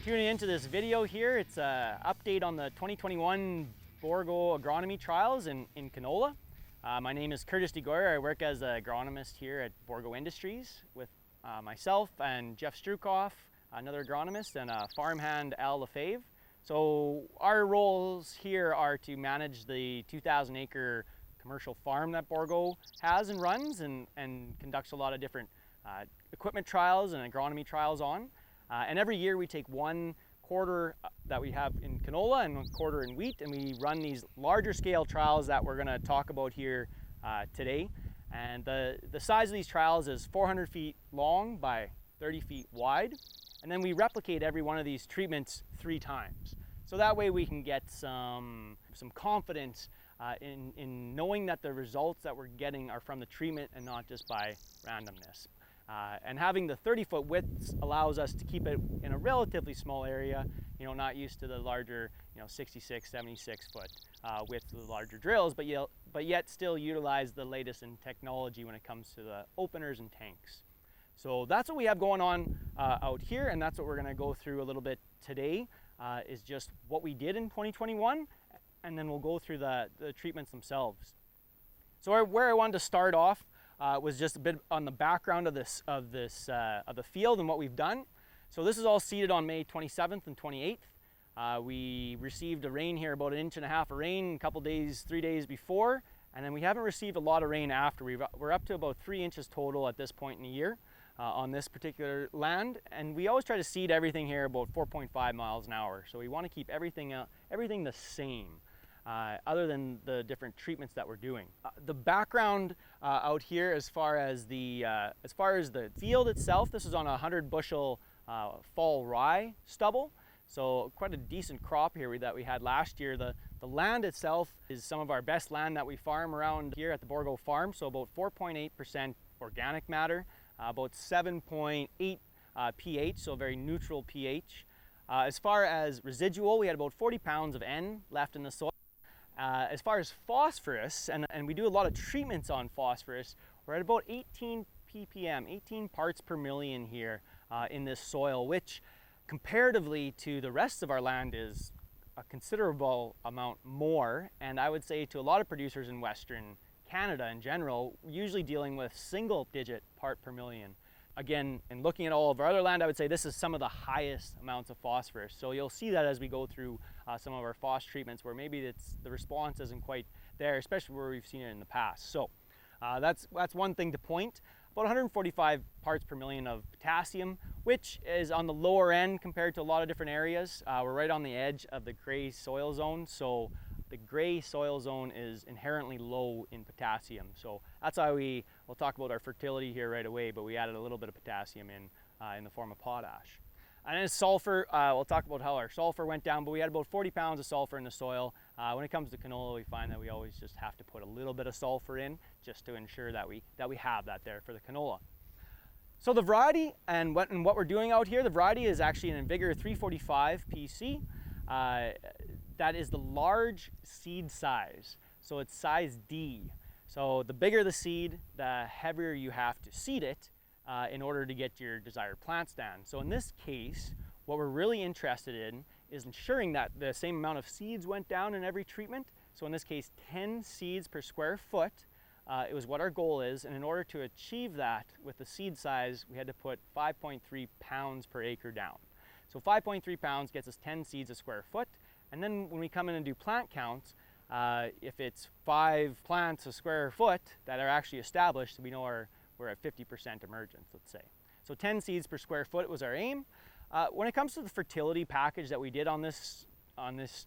Tuning into this video here, it's an update on the 2021 Bourgault agronomy trials in canola. My name is Gooijer. I work as an agronomist here at Bourgault Industries with myself and Jeff Strukoff, another agronomist, and a farmhand, Al Lefebvre. So our roles here are to manage the 2,000 acre commercial farm that Bourgault has and runs and conducts a lot of different equipment trials and agronomy trials on. And every year we take one quarter that we have in canola and one quarter in wheat, and we run these larger scale trials that we're going to talk about here today. And the size of these trials is 400 feet long by 30 feet wide. And then we replicate every one of these treatments 3 times. So that way we can get some confidence in knowing that the results that we're getting are from the treatment and not just by randomness. And having the 30-foot widths allows us to keep it in a relatively small area, not used to the larger, 66, 76 foot width of the larger drills, but yet still utilize the latest in technology when it comes to the openers and tanks. So that's what we have going on out here, and that's what we're going to go through a little bit today, is just what we did in 2021, and then we'll go through the treatments themselves. So where I wanted to start off was just a bit on the background of the field and what we've done. So this is all seeded on May 27th and 28th. We received a rain here, about 1.5 inches of rain a couple days, 3 days before, and then we haven't received a lot of rain after. We're up to about 3 inches total at this point in the year on this particular land, and we always try to seed everything here about 4.5 miles an hour. So we want to keep everything the same. Other than the different treatments that we're doing. The background out here, as far as the field itself, this is on a 100 bushel fall rye stubble. So quite a decent crop here that we had last year. The land itself is some of our best land that we farm around here at the Bourgault farm. So about 4.8% organic matter, about 7.8 pH, so a very neutral pH. As far as residual, we had about 40 pounds of N left in the soil. As far as phosphorus, and we do a lot of treatments on phosphorus, we're at about 18 ppm, 18 parts per million here in this soil, which comparatively to the rest of our land is a considerable amount more. And I would say to a lot of producers in Western Canada in general, we're usually dealing with single-digit part per million. Again, in looking at all of our other land, I would say this is some of the highest amounts of phosphorus. So you'll see that as we go through some of our phos treatments where maybe the response isn't quite there, especially where we've seen it in the past. So that's one thing to point. About 145 parts per million of potassium, which is on the lower end compared to a lot of different areas. We're right on the edge of the gray soil zone. So the gray soil zone is inherently low in potassium. So that's why we'll talk about our fertility here right away, but we added a little bit of potassium in the form of potash. And then sulfur, we'll talk about how our sulfur went down, but we had about 40 pounds of sulfur in the soil. When it comes to canola, we find that we always just have to put a little bit of sulfur in just to ensure that we have that there for the canola. So the variety and what we're doing out here, the variety is actually an Vigor 345 PC. That is the large seed size, so it's size D. So the bigger the seed, the heavier you have to seed it in order to get your desired plant stand. So in this case, what we're really interested in is ensuring that the same amount of seeds went down in every treatment. So in this case, 10 seeds per square foot. It was what our goal is, and in order to achieve that with the seed size, we had to put 5.3 pounds per acre down. So 5.3 pounds gets us 10 seeds a square foot. And then when we come in and do plant counts, if it's 5 plants a square foot that are actually established, we know we're at 50% emergence, let's say. So 10 seeds per square foot was our aim. When it comes to the fertility package that we did on this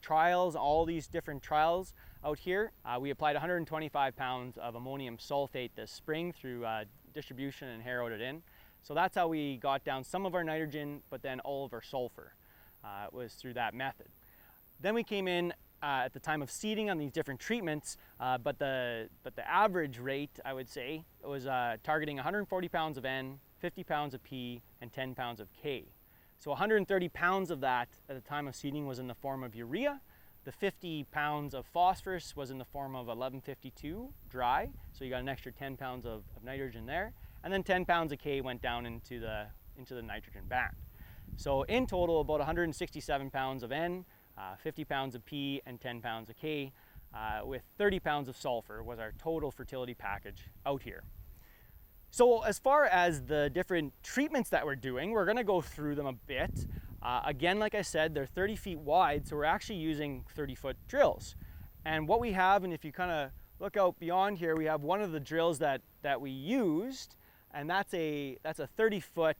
trials, all these different trials out here, we applied 125 pounds of ammonium sulfate this spring through distribution and harrowed it in. So that's how we got down some of our nitrogen, but then all of our sulfur was through that method. Then we came in at the time of seeding on these different treatments, but the average rate, I would say, was targeting 140 pounds of N, 50 pounds of P, and 10 pounds of K. So 130 pounds of that at the time of seeding was in the form of urea. The 50 pounds of phosphorus was in the form of 1152 dry, so you got an extra 10 pounds of nitrogen there. And then 10 pounds of K went down into the nitrogen band. So in total, about 167 pounds of N, 50 pounds of P, and 10 pounds of K, with 30 pounds of sulfur was our total fertility package out here. So as far as the different treatments that we're doing, we're gonna go through them a bit. Again, like I said, they're 30 feet wide, so we're actually using 30-foot drills. And what we have, and if you kind of look out beyond here, we have one of the drills that we used, and that's a 30-foot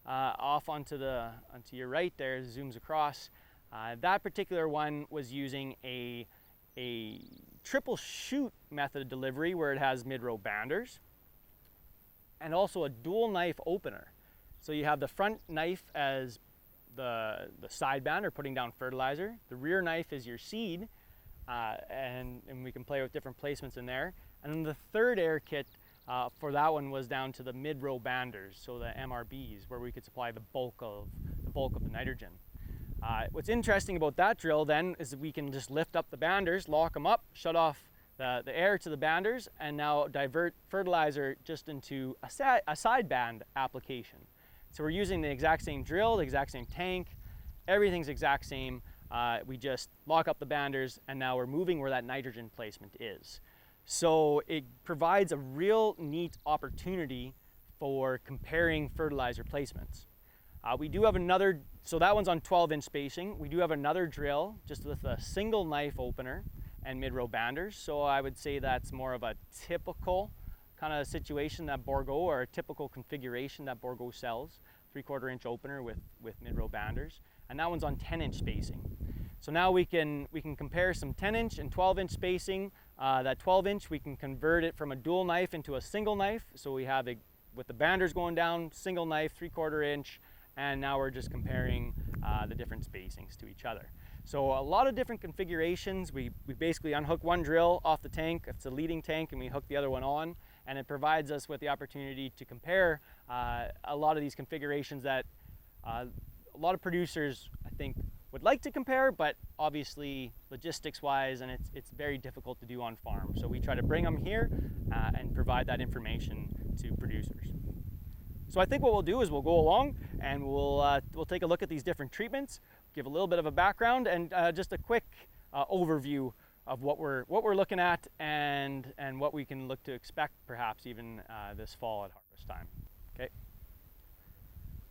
off onto your right there, zooms across. That particular one was using a triple shoot method of delivery where it has mid-row banders, and also a dual knife opener. So you have the front knife as the side bander putting down fertilizer. The rear knife is your seed, and we can play with different placements in there. And then the third air kit for that one was down to the mid-row banders, so the MRBs, where we could supply the bulk of the nitrogen. What's interesting about that drill then is we can just lift up the banders, lock them up, shut off the air to the banders, and now divert fertilizer just into a side band application. So we're using the exact same drill, the exact same tank, everything's exact same. We just lock up the banders, and now we're moving where that nitrogen placement is. So it provides a real neat opportunity for comparing fertilizer placements. We do have another, so that one's on 12-inch spacing. We do have another drill just with a single knife opener and mid-row banders. So I would say that's more of a typical kind of situation that Bourgault, or a typical configuration that Bourgault sells. 3/4 inch opener with mid-row banders. And that one's on 10-inch spacing. So now we can compare some 10-inch and 12-inch spacing. That 12-inch, we can convert it from a dual knife into a single knife. So we have it with the banders going down, single knife, 3/4 inch, and now we're just comparing the different spacings to each other. So a lot of different configurations. We basically unhook one drill off the tank, it's a leading tank, and we hook the other one on, and it provides us with the opportunity to compare a lot of these configurations that a lot of producers, I think, would like to compare, but obviously logistics wise, and it's very difficult to do on farm. So we try to bring them here and provide that information to producers. So I think what we'll do is we'll go along and we'll take a look at these different treatments, give a little bit of a background, and just a quick overview of what we're looking at and what we can look to expect perhaps even this fall at harvest time. Okay.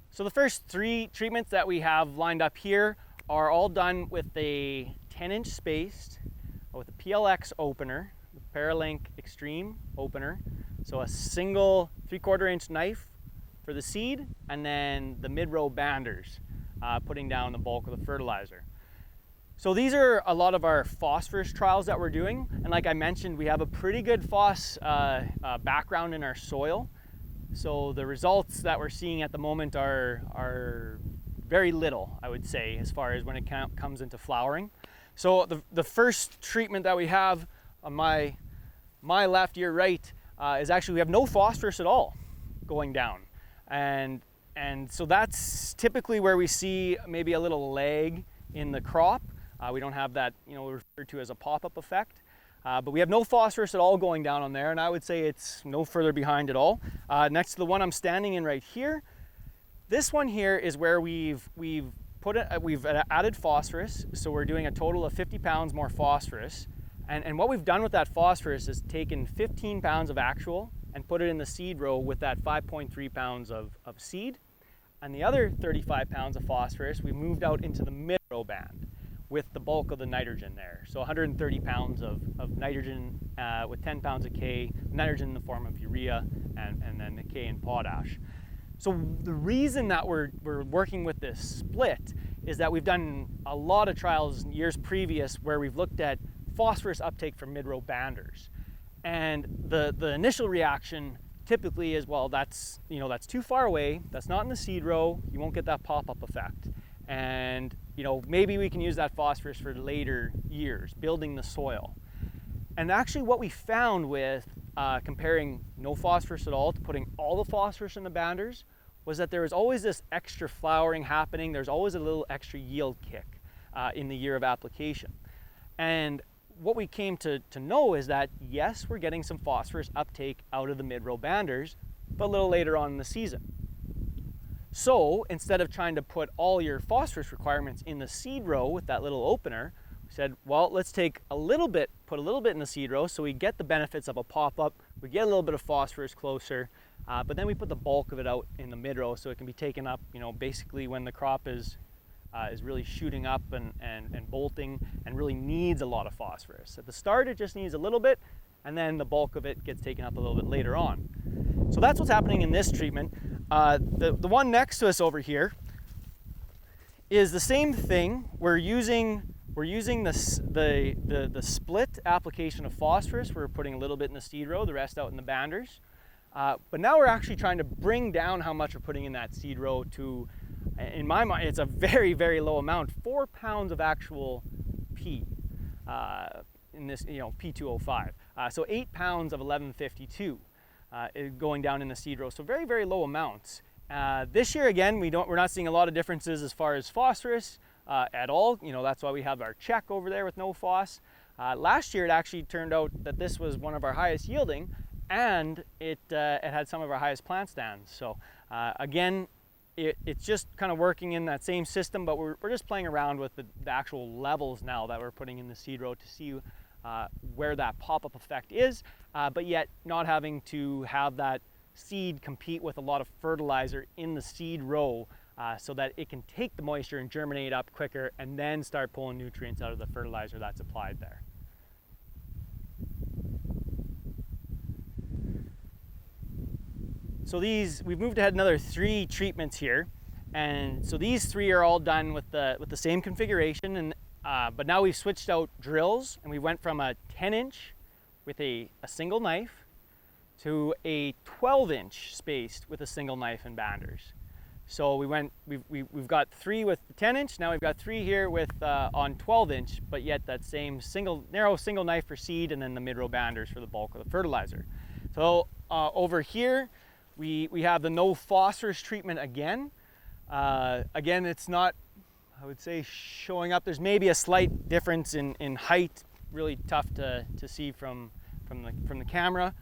So the first three treatments that we have lined up here are all done with a 10-inch spaced with a PLX opener, the Paralink Extreme opener. So a single 3/4 inch knife for the seed, and then the mid-row banders putting down the bulk of the fertilizer. So these are a lot of our phosphorus trials that we're doing, and like I mentioned, we have a pretty good phos background in our soil. So the results that we're seeing at the moment are very little, I would say, as far as when it comes into flowering. So the first treatment that we have on my left, your right, is actually we have no phosphorus at all going down. And so that's typically where we see maybe a little lag in the crop. We don't have that, referred to as a pop-up effect. But we have no phosphorus at all going down on there, and I would say it's no further behind at all. Next to the one I'm standing in right here, this one here is where we've added phosphorus, so we're doing a total of 50 pounds more phosphorus. And what we've done with that phosphorus is taken 15 pounds of actual and put it in the seed row with that 5.3 pounds of seed. And the other 35 pounds of phosphorus we moved out into the mid-row band with the bulk of the nitrogen there. So 130 pounds of nitrogen with 10 pounds of K, nitrogen in the form of urea, and then the K and potash. So the reason that we're working with this split is that we've done a lot of trials years previous where we've looked at phosphorus uptake from mid-row banders. And the initial reaction typically is, well, that's too far away, that's not in the seed row, you won't get that pop-up effect. And maybe we can use that phosphorus for later years, building the soil. And actually what we found with comparing no phosphorus at all to putting all the phosphorus in the banders was that there was always this extra flowering happening, there's always a little extra yield kick in the year of application. And what we came to know is that, yes, we're getting some phosphorus uptake out of the mid-row banders, but a little later on in the season. So instead of trying to put all your phosphorus requirements in the seed row with that little opener, we said, well, let's take a little bit, put a little bit in the seed row so we get the benefits of a pop-up, we get a little bit of phosphorus closer, but then we put the bulk of it out in the mid-row so it can be taken up, you know, basically when the crop is really shooting up and bolting and really needs a lot of phosphorus. At the start, it just needs a little bit, and then the bulk of it gets taken up a little bit later on. So that's what's happening in this treatment. The one next to us over here is the same thing. We're using the split application of phosphorus. We're putting a little bit in the seed row, the rest out in the banders. But now we're actually trying to bring down how much we're putting in that seed row to, in my mind, it's a very, very low amount, 4 pounds of actual P in this, you know, P205. So 8 pounds of 1152 going down in the seed row. So very, very low amounts. This year, again, we're not seeing a lot of differences as far as phosphorus at all. You know, that's why we have our check over there with no phos. Last year, it actually turned out that this was one of our highest yielding, and it had some of our highest plant stands. So again, it's just kind of working in that same system, but we're just playing around with the actual levels now that we're putting in the seed row to see where that pop-up effect is, but yet not having to have that seed compete with a lot of fertilizer in the seed row so that it can take the moisture and germinate up quicker and then start pulling nutrients out of the fertilizer that's applied there. So we've moved ahead another 3 treatments here, and so these 3 are all done with the same configuration, and but now we've switched out drills, and we went from a 10-inch with a single knife to a 12-inch spaced with a single knife and banders. So we've got 3 with the 10-inch, now we've got 3 here with on 12-inch, but yet that same narrow single knife for seed, and then the mid-row banders for the bulk of the fertilizer. So over here, we have the no phosphorus treatment again. Again, it's not, I would say, showing up. There's maybe a slight difference in height, really tough to see from the camera.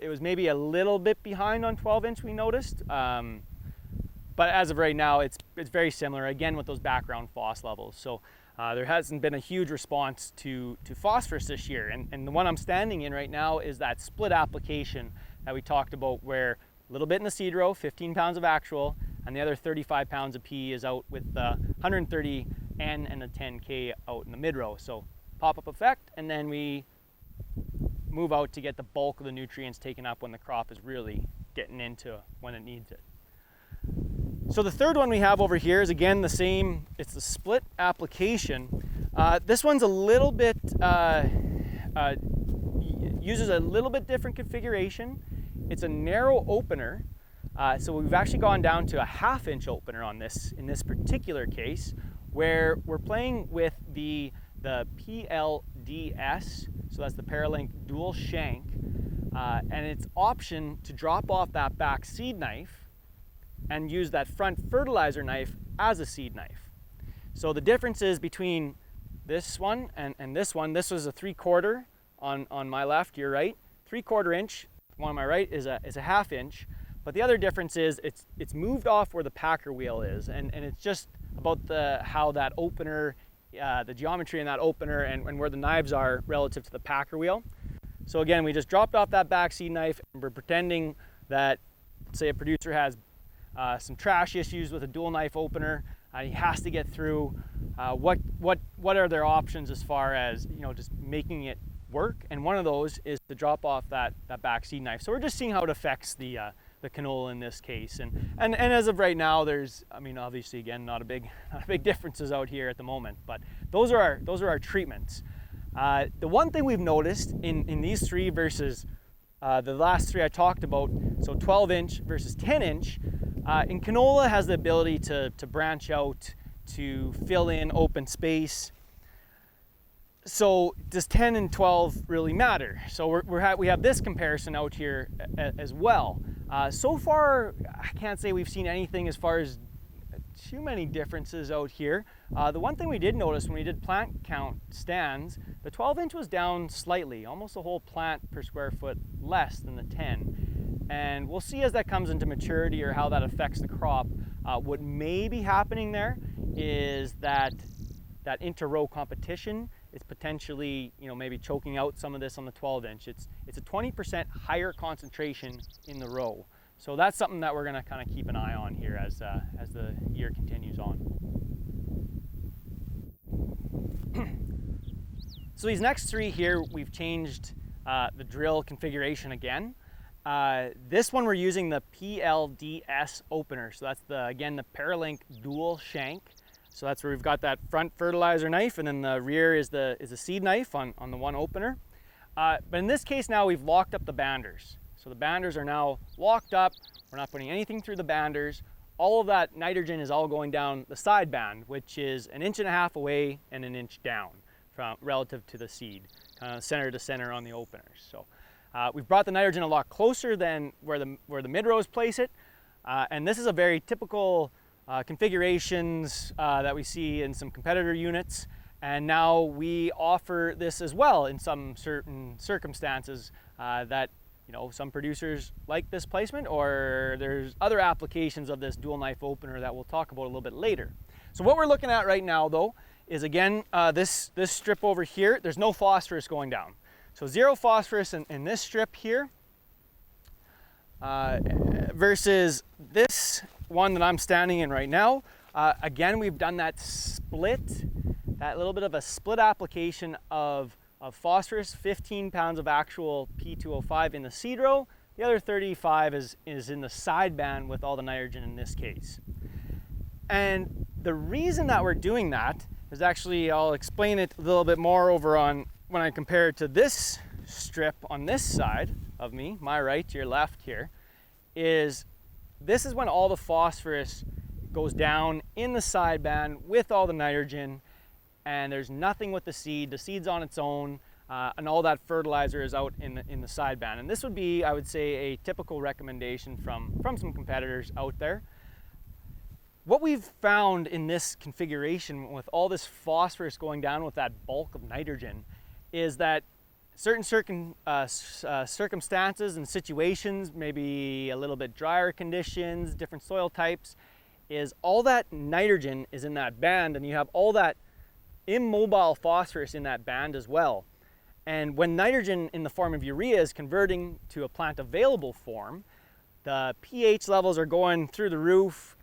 It was maybe a little bit behind on 12-inch, we noticed. But as of right now, it's very similar, again, with those background phos levels. So there hasn't been a huge response to phosphorus this year. And the one I'm standing in right now is that split application that we talked about, where a little bit in the seed row, 15 pounds of actual, and the other 35 pounds of P is out with the 130 N and the 10K out in the mid row. So pop-up effect, and then we move out to get the bulk of the nutrients taken up when the crop is really getting into when it needs it. So the third one we have over here is again the same. It's the split application. This one's a little bit, uses a little bit different configuration. It's a narrow opener. So we've actually gone down to a 1/2-inch opener on this, in this particular case, where we're playing with the PLDS, so that's the Paralink dual shank, and its option to drop off that back seed knife and use that front fertilizer knife as a seed knife. So the difference is between this one and this one. This was a 3/4 on my left, your right. 3/4 inch, the one on my right is a 1/2 inch. But the other difference is it's moved off where the packer wheel is, and it's just about how that opener, the geometry in that opener and where the knives are relative to the packer wheel. So again, we just dropped off that back seed knife, and we're pretending that, say, a producer has some trash issues with a dual knife opener, he has to get through. What are their options as far as, you know, just making it work? And one of those is to drop off that back seed knife. So we're just seeing how it affects the canola in this case, and as of right now, there's, I mean, obviously, again, not a big differences out here at the moment, but those are our treatments. The one thing we've noticed in these 3 versus the last 3 I talked about, so 12-inch versus 10-inch, in canola has the ability to branch out, to fill in open space. So does 10 and 12 really matter? So we have this comparison out here as well. So far, I can't say we've seen anything as far as too many differences out here. The one thing we did notice when we did plant count stands, the 12-inch was down slightly, almost a whole plant per square foot less than the 10. And we'll see as that comes into maturity or how that affects the crop. What may be happening there is that inter-row competition is potentially, maybe choking out some of this on the 12-inch. It's a 20% higher concentration in the row. So that's something that we're going to kind of keep an eye on here as the year continues on. So these next three here, we've changed the drill configuration again. This one we're using the PLDS opener. So that's again the Paralink dual shank. So that's where we've got that front fertilizer knife, and then the rear is the seed knife on the one opener. But in this case now we've locked up the banders. So the banders are now locked up. We're not putting anything through the banders. All of that nitrogen is all going down the side band, which is 1.5 inches away and 1 inch down from relative to the seed, kind of center to center on the openers. So we've brought the nitrogen a lot closer than where the mid-rows place it. And this is a very typical configurations that we see in some competitor units. And now we offer this as well in some certain circumstances that some producers like this placement, or there's other applications of this dual knife opener that we'll talk about a little bit later. So what we're looking at right now though is again this strip over here. There's no phosphorus going down. So 0 phosphorus in this strip here versus this one that I'm standing in right now. Again, we've done that little bit of a split application of phosphorus, 15 pounds of actual P2O5 in the seed row. The other 35 is in the side band with all the nitrogen in this case. And the reason that we're doing that is actually, I'll explain it a little bit more over on when I compare it to this strip on this side of me, my right to your left here, this is when all the phosphorus goes down in the side band with all the nitrogen, and there's nothing with the seed. The seed's on its own, and all that fertilizer is out in the side band. And this would be, I would say, a typical recommendation from some competitors out there. What we've found in this configuration with all this phosphorus going down with that bulk of nitrogen is that certain circumstances and situations, maybe a little bit drier conditions, different soil types, is all that nitrogen is in that band, and you have all that immobile phosphorus in that band as well. And when nitrogen in the form of urea is converting to a plant available form, the pH levels are going through the roof.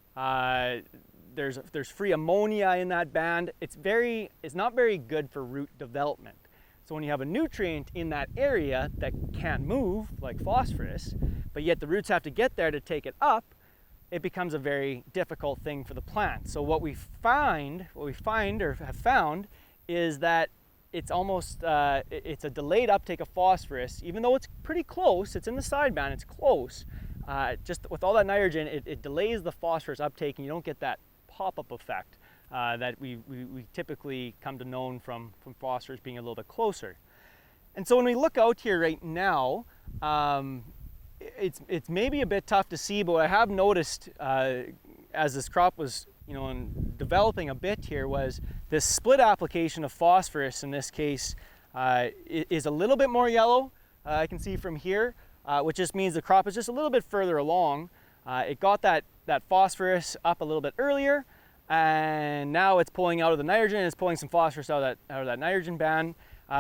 There's free ammonia in that band. It's not very good for root development. So when you have a nutrient in that area that can't move, like phosphorus, but yet the roots have to get there to take it up, it becomes a very difficult thing for the plant. So what we find or have found is that it's almost, it's a delayed uptake of phosphorus, even though it's pretty close, it's in the side band, it's close. Just with all that nitrogen, it delays the phosphorus uptake, and you don't get that pop-up effect that we typically come to know from phosphorus being a little bit closer. And so when we look out here right now, it's maybe a bit tough to see, but what I have noticed as this crop was developing a bit here was this split application of phosphorus in this case is a little bit more yellow. I can see from here, which just means the crop is just a little bit further along. It got that phosphorus up a little bit earlier, and now it's pulling out of the nitrogen. It's pulling some phosphorus out of that nitrogen band.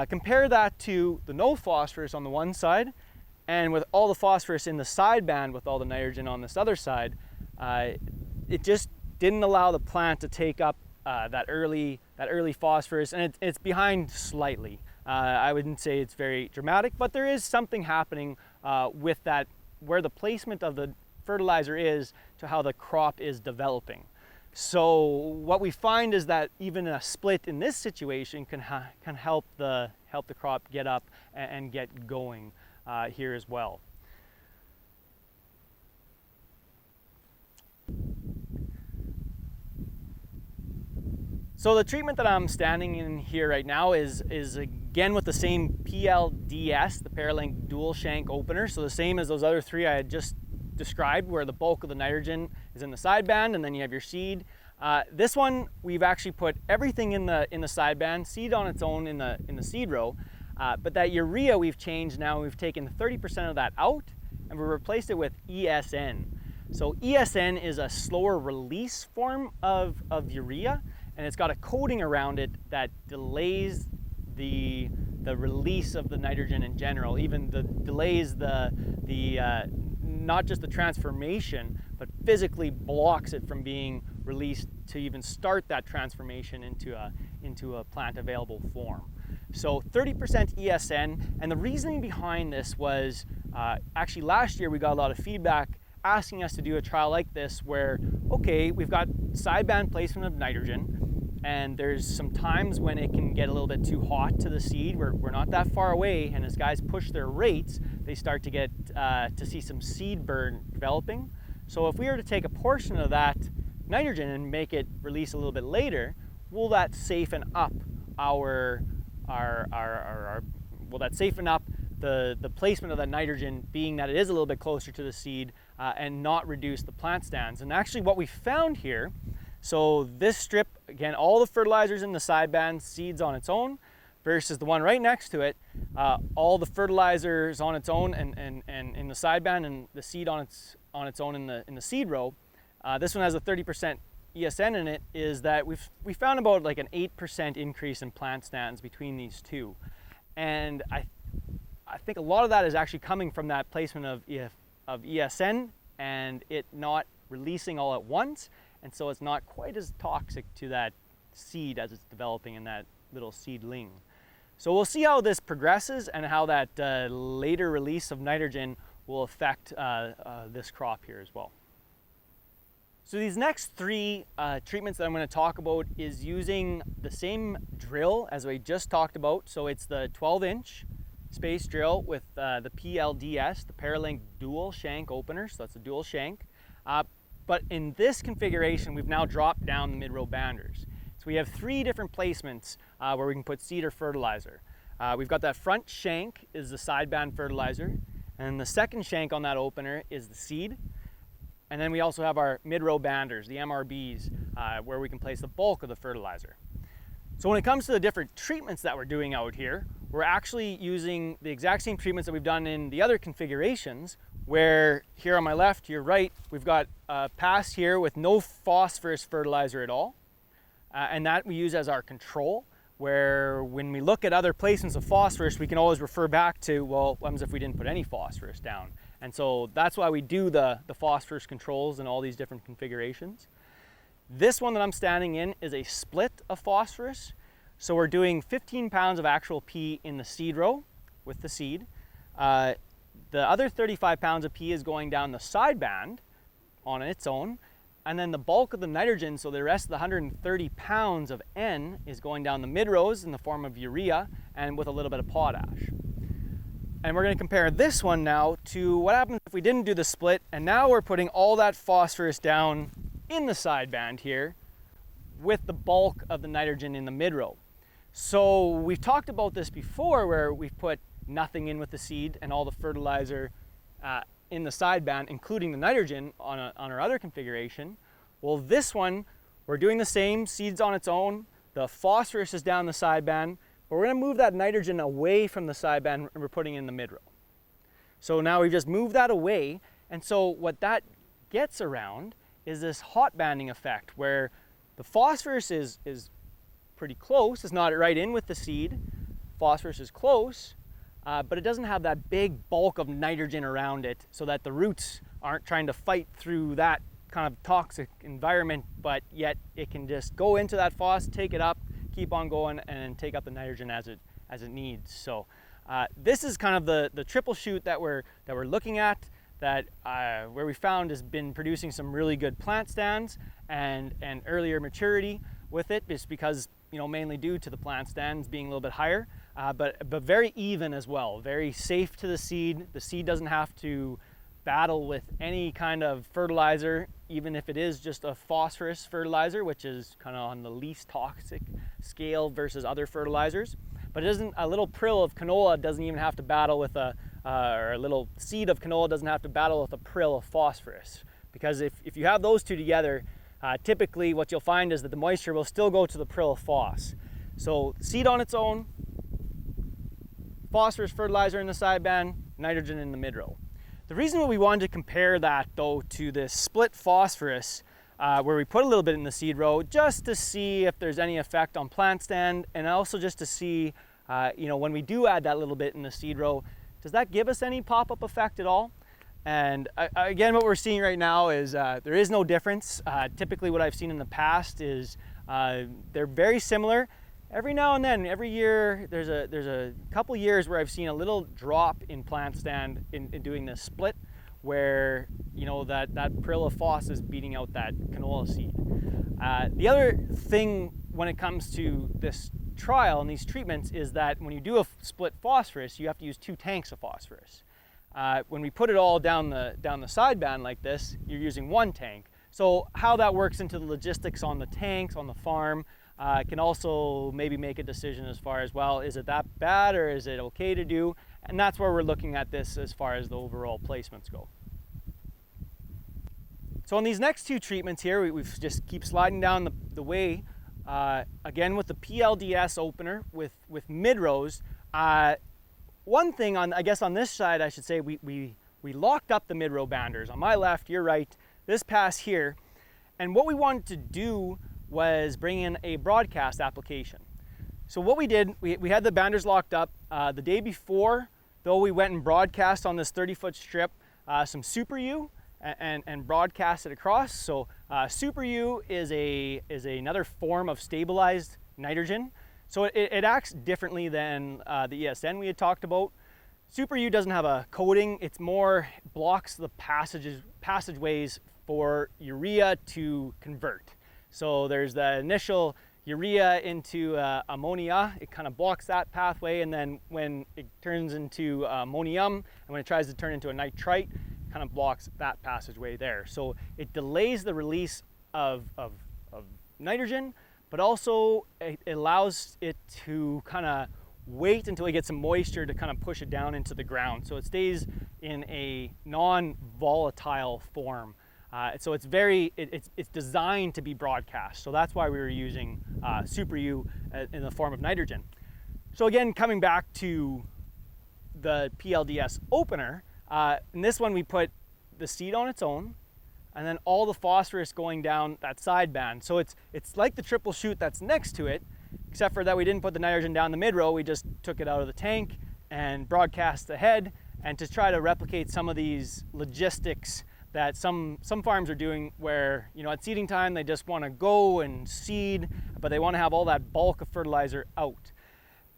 Compare that to the no phosphorus on the one side, and with all the phosphorus in the side band with all the nitrogen on this other side, it just didn't allow the plant to take up that early phosphorus, and it's behind slightly. I wouldn't say it's very dramatic, but there is something happening with that, where the placement of the fertilizer is to how the crop is developing. So what we find is that even a split in this situation can help the crop get up and get going here as well. So the treatment that I'm standing in here right now is again with the same PLDS, the Paralink dual shank opener. So the same as those other three I had just described, where the bulk of the nitrogen is in the side band, and then you have your seed. This one we've actually put everything in the side band, seed on its own in the seed row. But that urea we've changed now. We've taken 30% of that out, and we replaced it with ESN. So ESN is a slower release form of urea, and it's got a coating around it that delays the release of the nitrogen in general, even delays the not just the transformation, but physically blocks it from being released to even start that transformation into a plant available form. So 30% ESN, and the reasoning behind this was actually last year we got a lot of feedback asking us to do a trial like this where, okay, we've got sideband placement of nitrogen, and there's some times when it can get a little bit too hot to the seed. We're not that far away, and as guys push their rates, they start to get to see some seed burn developing. So if we were to take a portion of that nitrogen and make it release a little bit later, will that saften up will that saften up the placement of that nitrogen, being that it is a little bit closer to the seed, and not reduce the plant stands? And actually what we found here, so this strip, again, all the fertilizers in the sideband, seeds on its own, versus the one right next to it, all the fertilizers on its own and in the sideband, and the seed on its own in the seed row. This one has a 30% ESN in it, is that we found about like an 8% increase in plant stands between these two. And I think a lot of that is actually coming from that placement of ESN and it not releasing all at once, and so it's not quite as toxic to that seed as it's developing in that little seedling. So we'll see how this progresses and how that later release of nitrogen will affect this crop here as well. So these next three treatments that I'm going to talk about is using the same drill as we just talked about. So it's the 12-inch space drill with the PLDS, the Paralink dual shank opener. So that's a dual shank. But in this configuration, we've now dropped down the mid-row banders. So we have three different placements where we can put seed or fertilizer. We've got that front shank is the sideband fertilizer, and the second shank on that opener is the seed. And then we also have our mid-row banders, the MRBs, where we can place the bulk of the fertilizer. So when it comes to the different treatments that we're doing out here, we're actually using the exact same treatments that we've done in the other configurations, where here on my left, to your right, we've got a pass here with no phosphorus fertilizer at all. And that we use as our control, where when we look at other placements of phosphorus, we can always refer back to, well, what happens if we didn't put any phosphorus down? And so that's why we do the phosphorus controls in all these different configurations. This one that I'm standing in is a split of phosphorus. So we're doing 15 pounds of actual P in the seed row with the seed. The other 35 pounds of P is going down the sideband on its own. And then the bulk of the nitrogen, so the rest of the 130 pounds of N, is going down the mid-rows in the form of urea and with a little bit of potash. And we're going to compare this one now to what happens if we didn't do the split, and now we're putting all that phosphorus down in the sideband here with the bulk of the nitrogen in the mid-row. So we've talked about this before, where we've put nothing in with the seed and all the fertilizer in the sideband, including the nitrogen on our other configuration. Well, this one, we're doing the same, seeds on its own, the phosphorus is down the sideband, but we're going to move that nitrogen away from the sideband and we're putting it in the mid-row. So now we've just moved that away, and so what that gets around is this hot banding effect, where the phosphorus is pretty close, it's not right in with the seed, phosphorus is close, but it doesn't have that big bulk of nitrogen around it, so that the roots aren't trying to fight through that kind of toxic environment, but yet it can just go into that phos, take it up, keep on going, and take up the nitrogen as it needs. So this is kind of the triple shoot that we're looking at, that where we found has been producing some really good plant stands and earlier maturity with it, just because, you know, mainly due to the plant stands being a little bit higher, but very even as well, very safe to the seed. The seed doesn't have to battle with any kind of fertilizer, even if it is just a phosphorus fertilizer, which is kind of on the least toxic scale versus other fertilizers. But it doesn't, a little prill of canola doesn't even have to battle with or a little seed of canola doesn't have to battle with a prill of phosphorus. Because if you have those two together, typically what you'll find is that the moisture will still go to the prill of phos. So seed on its own, phosphorus fertilizer in the sideband, nitrogen in the mid-row. The reason why we wanted to compare that though to this split phosphorus, where we put a little bit in the seed row, just to see if there's any effect on plant stand, and also just to see, when we do add that little bit in the seed row, does that give us any pop-up effect at all? And again, what we're seeing right now is there is no difference. Typically what I've seen in the past is they're very similar. Every now and then, every year, there's a couple years where I've seen a little drop in plant stand in doing this split, where that prill of phos is beating out that canola seed. The other thing when it comes to this trial and these treatments is that when you do a split phosphorus, you have to use 2 tanks of phosphorus. When we put it all down the sideband like this, you're using 1 tank. So how that works into the logistics on the tanks, on the farm, can also maybe make a decision as far as, well, is it that bad or is it okay to do? And that's where we're looking at this as far as the overall placements go. So on these next 2 treatments here, we just keep sliding down the way. Again, with the PLDS opener, with mid-rows, one thing on this side, I should say, we locked up the mid-row banders. On my left, your right, this pass here. And what we wanted to do was bring in a broadcast application. So what we did, we had the banders locked up. The day before, though, we went and broadcast on this 30-foot strip some Super U and broadcast it across. So Super U is another form of stabilized nitrogen. So it acts differently than the ESN we had talked about. Super U doesn't have a coating. It's more blocks the passageways for urea to convert. So there's the initial urea into ammonia. It kind of blocks that pathway, and then when it turns into ammonium, and when it tries to turn into a nitrite, it kind of blocks that passageway there. So it delays the release of nitrogen, but also it allows it to kind of wait until it gets some moisture to kind of push it down into the ground. So it stays in a non-volatile form. So it's designed to be broadcast. So that's why we were using Super U in the form of nitrogen. So again, coming back to the PLDS opener, in this one we put the seed on its own, and then all the phosphorus going down that sideband. So it's like the triple shoot that's next to it, except for that we didn't put the nitrogen down the mid-row. We just took it out of the tank and broadcast ahead, and to try to replicate some of these logistics that some farms are doing, where at seeding time they just want to go and seed, but they want to have all that bulk of fertilizer out.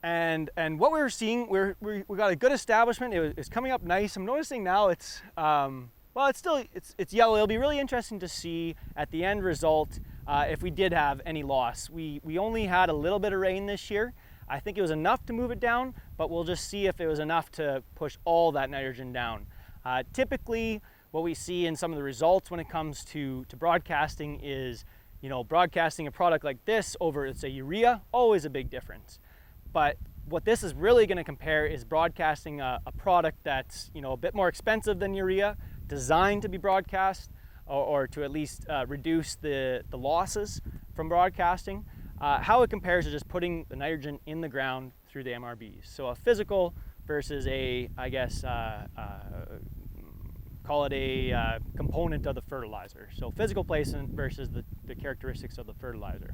And what we were seeing, we got a good establishment. It's coming up nice. I'm noticing now it's it's yellow. It'll be really interesting to see at the end result if we did have any loss. We only had a little bit of rain this year. I think it was enough to move it down, but we'll just see if it was enough to push all that nitrogen down. Typically, what we see in some of the results when it comes to broadcasting is, broadcasting a product like this over, let's say, urea, always a big difference. But what this is really going to compare is broadcasting a product that's, a bit more expensive than urea, designed to be broadcast, or to at least reduce the losses from broadcasting. How it compares to just putting the nitrogen in the ground through the MRBs. So a physical versus call it a component of the fertilizer. So physical placement versus the characteristics of the fertilizer.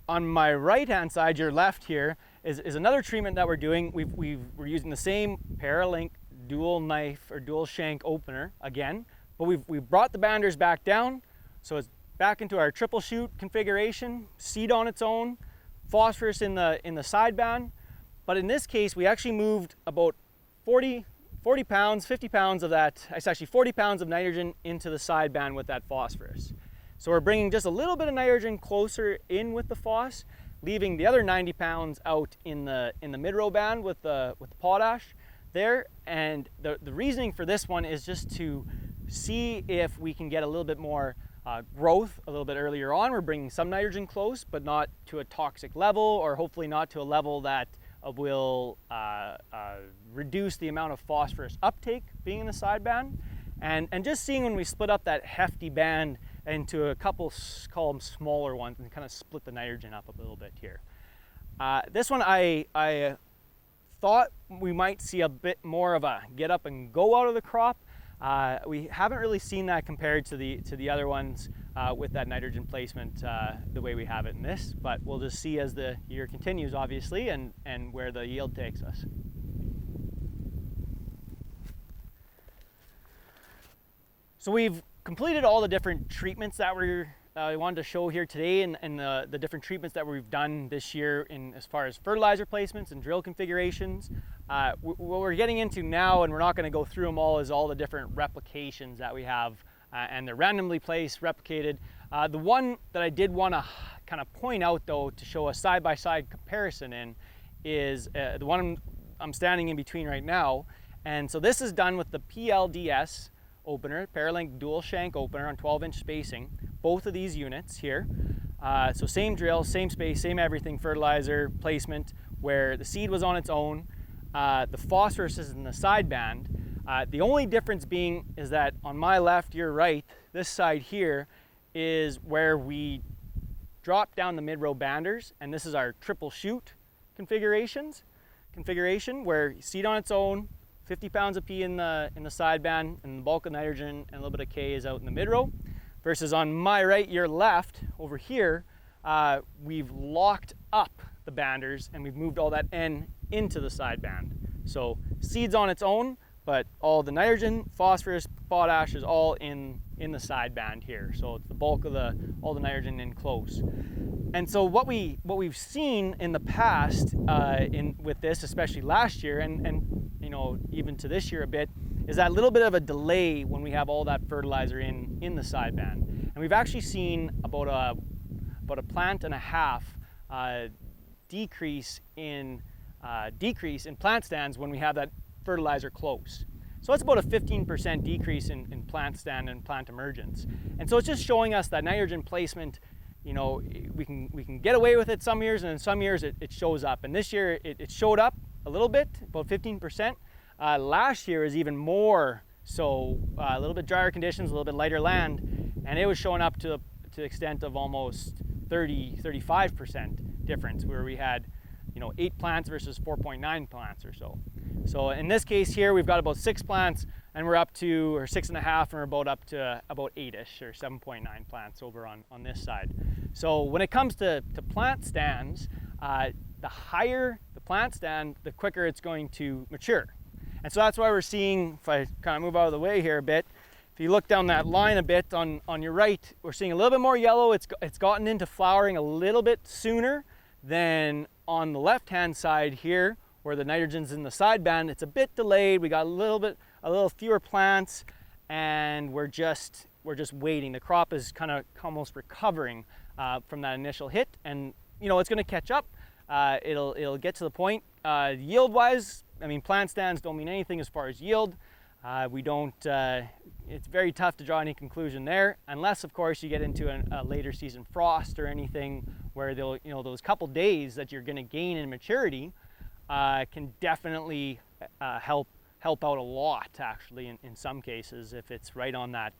On my right-hand side, your left here, is another treatment that we're doing. We're using the same Paralink dual knife or dual shank opener again, but we've brought the banders back down, so it's back into our triple shoot configuration, seed on its own, phosphorus in the sideband. But in this case, we actually moved about 50 pounds of that. It's actually 40 pounds of nitrogen into the sideband with that phosphorus. So we're bringing just a little bit of nitrogen closer in with the phos, leaving the other 90 pounds out in the mid-row band with the potash there. And the reasoning for this one is just to see if we can get a little bit more growth a little bit earlier on. We're bringing some nitrogen close, but not to a toxic level, or hopefully not to a level that will reduce the amount of phosphorus uptake being in the sideband. And just seeing when we split up that hefty band into a couple, call them smaller ones, and kind of split the nitrogen up a little bit here. This one I thought we might see a bit more of a get up and go out of the crop. We haven't really seen that compared to the other ones with that nitrogen placement the way we have it in this, but we'll just see as the year continues, obviously, and where the yield takes us. So we've completed all the different treatments that we wanted to show here today, and the different treatments that we've done this year in as far as fertilizer placements and drill configurations. What we're getting into now, and we're not going to go through them all, is all the different replications that we have, and they're randomly placed, replicated. The one that I did want to kind of point out, though, to show a side-by-side comparison in, is the one I'm standing in between right now. And so this is done with the PLDS opener, Paralink dual shank opener on 12-inch spacing, both of these units here. So same drill, same space, same everything, fertilizer placement, where the seed was on its own. The phosphorus is in the sideband. The only difference being is that on my left, your right, this side here is where we drop down the mid-row banders, and this is our triple shoot configuration, where seed on its own, 50 pounds of P in the sideband, and the bulk of nitrogen and a little bit of K is out in the mid-row. Versus on my right, your left, over here, we've locked up the banders and we've moved all that N into the sideband. So seed's on its own, but all the nitrogen, phosphorus, potash is all in the sideband here. So it's the bulk of all the nitrogen in close. And so what we've seen in the past with this, especially last year, and you know, even to this year a bit, is that little bit of a delay when we have all that fertilizer in the sideband. And we've actually seen about a plant and a half decrease in plant stands when we have that fertilizer close. So it's about a 15% decrease in plant stand and plant emergence. And so it's just showing us that nitrogen placement, you know, we can get away with it some years, and in some years it shows up. And this year it showed up a little bit, about 15%. Last year is even more so, a little bit drier conditions, a little bit lighter land, and it was showing up to the extent of almost 35% difference, where we had, you know, 8 plants versus 4.9 plants or so. So in this case here, we've got about 6 plants, and we're up to, or 6.5, and we're about up to about 8-ish or 7.9 plants over on this side. So when it comes to plant stands, the higher the plant stand, the quicker it's going to mature. And so that's why we're seeing, if I kind of move out of the way here a bit, if you look down that line a bit on your right, we're seeing a little bit more yellow. It's gotten into flowering a little bit sooner than on the left-hand side here, where the nitrogen's in the sideband. It's a bit delayed. We got a little fewer plants, and we're just waiting. The crop is kind of almost recovering from that initial hit, and you know, it's going to catch up. It'll get to the point. Yield-wise, I mean, plant stands don't mean anything as far as yield. It's very tough to draw any conclusion there, unless of course you get into a later season frost or anything where those couple days that you're going to gain in maturity can definitely help out a lot, actually, in some cases, if it's right on that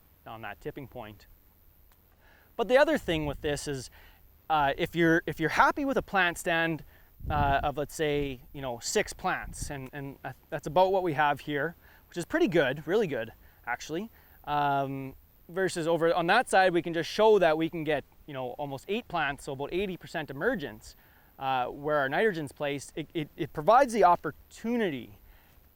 tipping point. But the other thing with this is, if you're happy with a plant stand of, let's say, 6 plants, and that's about what we have here, which is pretty good, really good actually, versus over on that side we can just show that we can get almost 8 plants, so about 80% emergence, where our nitrogen's placed. It provides the opportunity,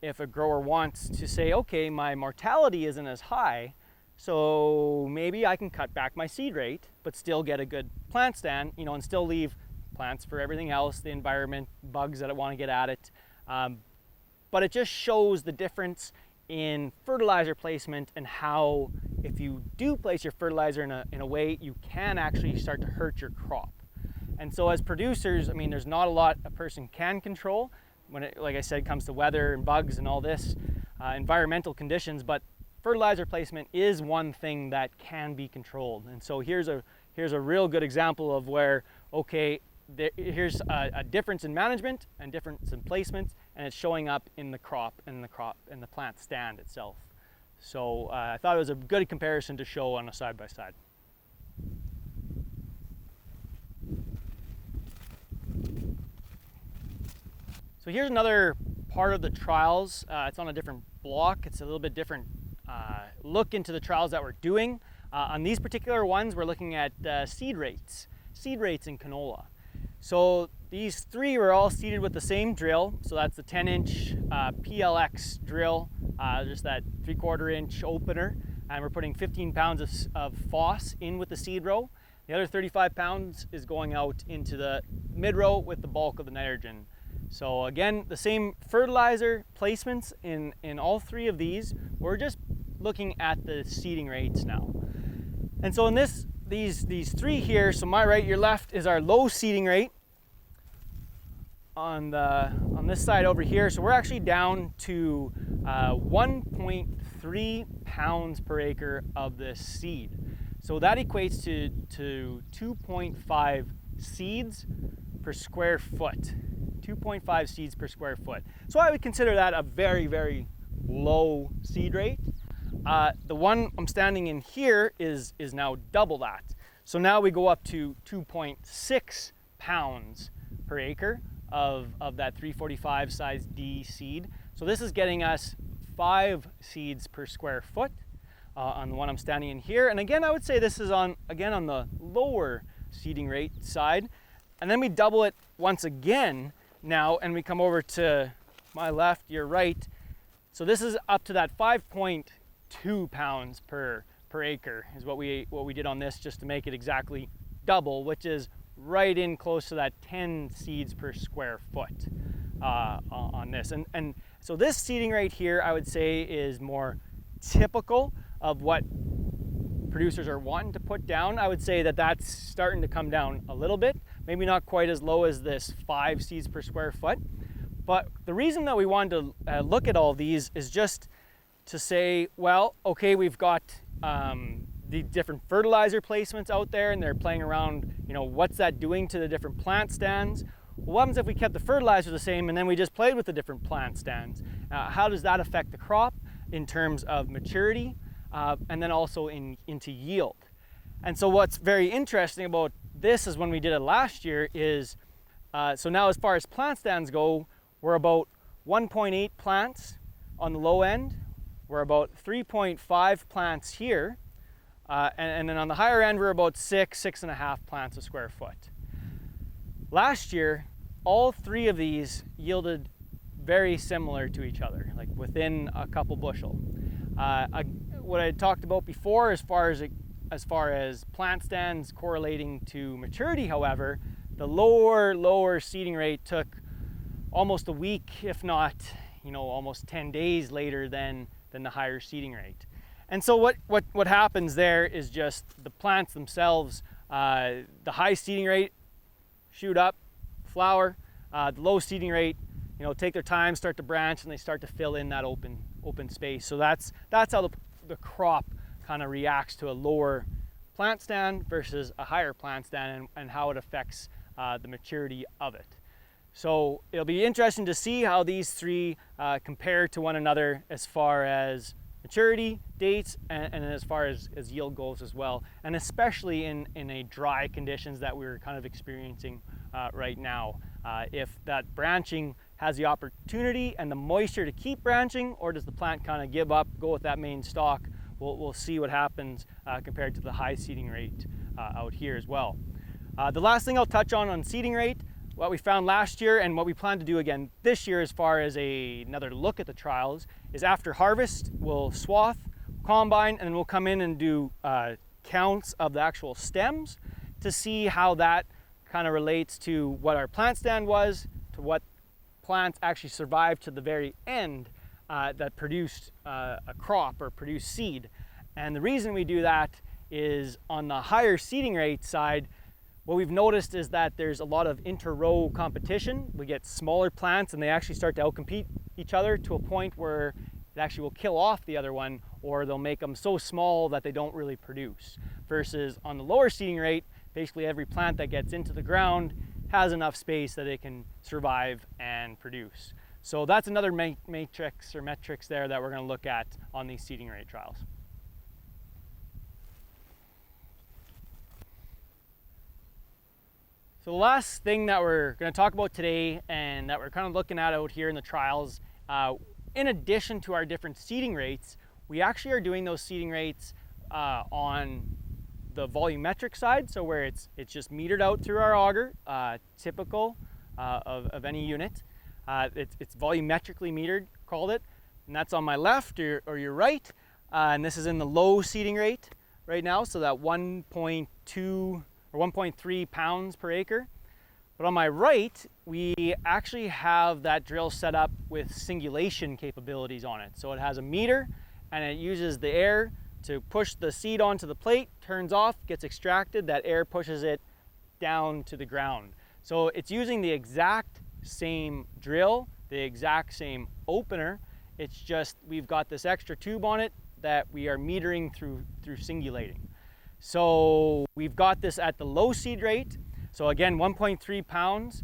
if a grower wants to say, okay, my mortality isn't as high, so maybe I can cut back my seed rate but still get a good plant stand, and still leave plants for everything else, the environment, bugs that want to get at it. But it just shows the difference in fertilizer placement, and how, if you do place your fertilizer in a way, you can actually start to hurt your crop. And so as producers, I mean, there's not a lot a person can control when it, like I said, comes to weather and bugs and all this, environmental conditions, but fertilizer placement is one thing that can be controlled. And so here's a real good example of where, okay, here's a difference in management and difference in placement, and it's showing up in the crop and the plant stand itself. So I thought it was a good comparison to show on a side-by-side. So here's another part of the trials. It's on a different block. It's a little bit different look into the trials that we're doing. On these particular ones, we're looking at seed rates in canola. So these three were all seeded with the same drill. So that's the 10-inch PLX drill, just that 3/4 inch opener. And we're putting 15 pounds of phos in with the seed row. The other 35 pounds is going out into the mid row with the bulk of the nitrogen. So again, the same fertilizer placements in all three of these. We're just looking at the seeding rates now. And so in these three here, so my right, your left, is our low seeding rate on this side over here. So we're actually down to 1.3 pounds per acre of this seed. So that equates to 2.5 seeds per square foot. 2.5 seeds per square foot. So I would consider that a very, very low seed rate. The one I'm standing in here is now double that. So now we go up to 2.6 pounds per acre of that 345 size D seed. So this is getting us 5 seeds per square foot on the one I'm standing in here. And again, I would say this is on the lower seeding rate side. And then we double it once again now, and we come over to my left, your right. So this is up to that 5.2 pounds per acre is what we did on this, just to make it exactly double, which is right in close to that 10 seeds per square foot on this. And so this seeding rate here, I would say, is more typical of what producers are wanting to put down. I would say that that's starting to come down a little bit, maybe not quite as low as this 5 seeds per square foot. But the reason that we wanted to look at all these is just to say, well, okay, we've got the different fertilizer placements out there, and they're playing around, what's that doing to the different plant stands? Well, what happens if we kept the fertilizer the same and then we just played with the different plant stands? How does that affect the crop in terms of maturity and then also into yield? And so what's very interesting about this is when we did it last year is, so now as far as plant stands go, we're about 1.8 plants on the low end. We're about 3.5 plants here. And then on the higher end, we're about 6.5 plants a square foot. Last year, all three of these yielded very similar to each other, like within a couple bushel. What I talked about before, as far as plant stands correlating to maturity, however, the lower seeding rate took almost a week, if not, almost 10 days later than the higher seeding rate. And so what happens there is just the plants themselves, the high seeding rate shoot up, flower, the low seeding rate, take their time, start to branch, and they start to fill in that open space. So that's how the crop kind of reacts to a lower plant stand versus a higher plant stand, and how it affects the maturity of it. So it'll be interesting to see how these three compare to one another as far as maturity dates and as far as yield goes as well, and especially in a dry conditions that we're kind of experiencing right now. If that branching has the opportunity and the moisture to keep branching, or does the plant kind of give up, go with that main stalk, we'll see what happens compared to the high seeding rate out here as well. The last thing I'll touch on seeding rate, what we found last year and what we plan to do again this year as far as another look at the trials, is after harvest, we'll swath, combine, and then we'll come in and do counts of the actual stems to see how that kind of relates to what our plant stand was, to what plants actually survived to the very end that produced a crop or produced seed. And the reason we do that is on the higher seeding rate side, what we've noticed is that there's a lot of inter-row competition. We get smaller plants and they actually start to outcompete each other to a point where it actually will kill off the other one, or they'll make them so small that they don't really produce. Versus on the lower seeding rate, basically every plant that gets into the ground has enough space that it can survive and produce. So that's another matrix or metrics there that we're going to look at on these seeding rate trials. So the last thing that we're going to talk about today and that we're kind of looking at out here in the trials, in addition to our different seeding rates, we actually are doing those seeding rates on the volumetric side, so where it's just metered out through our auger, typical of any unit. It's volumetrically metered, called it, and that's on my left or your right, and this is in the low seeding rate right now, so that 1.2 or 1.3 pounds per acre. But on my right, we actually have that drill set up with singulation capabilities on it. So it has a meter and it uses the air to push the seed onto the plate, turns off, gets extracted, that air pushes it down to the ground. So it's using the exact same drill, the exact same opener. It's just we've got this extra tube on it that we are metering through singulating. So we've got this at the low seed rate. So again, 1.3 pounds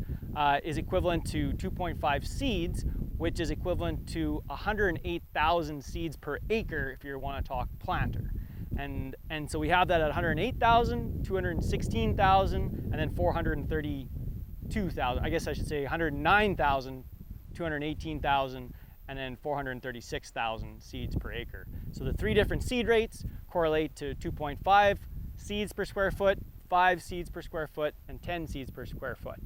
is equivalent to 2.5 seeds, which is equivalent to 108,000 seeds per acre if you want to talk planter. And so we have that at 108,000, 216,000, and then 432,000. I guess I should say 109,000, 218,000, and then 436,000 seeds per acre. So the three different seed rates correlate to 2.5 seeds per square foot, 5 seeds per square foot, and 10 seeds per square foot.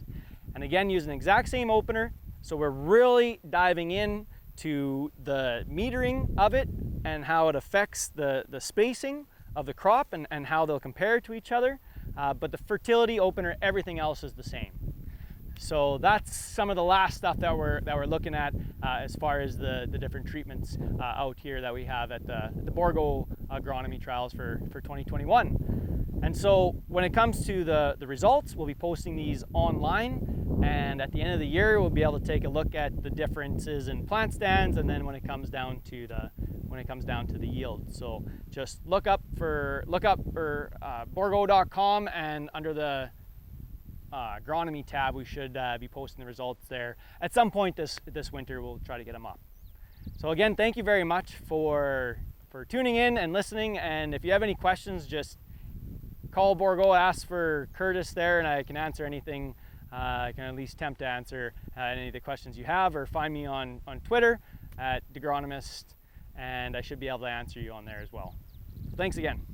And again, using the exact same opener, so we're really diving in to the metering of it and how it affects the spacing of the crop and how they'll compare to each other. But the fertility opener, everything else is the same. So that's some of the last stuff that we're looking at as far as the different treatments out here that we have at the Bourgault agronomy trials for 2021. And so when it comes to the results, we'll be posting these online, and at the end of the year we'll be able to take a look at the differences in plant stands, and then when it comes down to the yield. So just look up for Bourgault.com, and under the agronomy tab we should be posting the results there at some point this winter. We'll try to get them up. So again, thank you very much for tuning in and listening, and if you have any questions, just call Bourgault, ask for Curtis there, and I can answer anything. I can at least attempt to answer any of the questions you have, or find me on Twitter at Agronomist, and I should be able to answer you on there as well. Thanks again.